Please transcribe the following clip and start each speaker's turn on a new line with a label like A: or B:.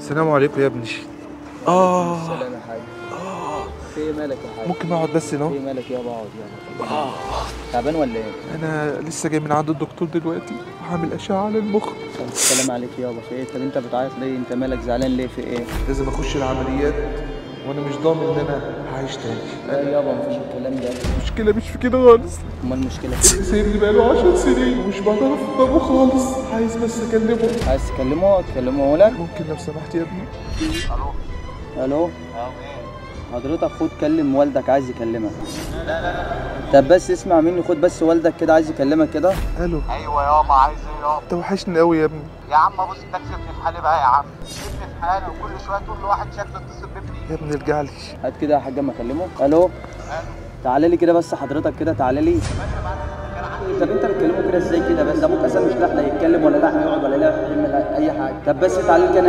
A: السلام عليكم يا ابني.
B: السلام يا حاج. في ايه مالك يا حاج؟
A: ممكن اقعد بس هنا؟
B: في مالك يابا؟ اقعد يلا. تعبان ولا ايه؟
A: انا لسه جاي من عند الدكتور دلوقتي وهعمل اشعه على المخ.
B: السلام عليك يابا. في ايه؟ طب انت بتعيط ليه؟ انت مالك زعلان ليه؟ في ايه؟
A: لازم اخش العمليات وانا مش ضامن ان انا هعيش تاني.
B: لا يابا مفيش الكلام ده.
A: المشكله مش في كده خالص.
B: امال المشكله في ايه؟
A: سايبني بقاله 10 سنين ومش بعرف افهمه خالص. عايز بس اكلمه.
B: عايز تكلمه لك؟
A: ممكن لو سمحت يا ابني؟
B: الو. حضرتك خد كلم والدك عايز يكلمك. طب بس اسمع مني، خد بس والدك كده عايز يكلمك كده.
A: الو.
C: ايوه يابا، عايز ايه يابا؟
A: انت وحشني قوي يا ابني.
C: يا عم بص، انت سيبني في حالي بقى يا عم، سيبني في حالي وكل شويه تقول لواحد شكله اتصل بابني.
A: يا ابني ارجع لي.
B: هات كده يا حاج اما اكلمه. الو. تعالى لي كده بس حضرتك كده، تعالى لي. طب انت بتكلمه كده ازاي كده بس؟ ده ابوك اصلا مش لاحق لا يتكلم ولا لاحق يقعد ولا لاحق يعمل اي حاجه. طب بس تعالى لي كده.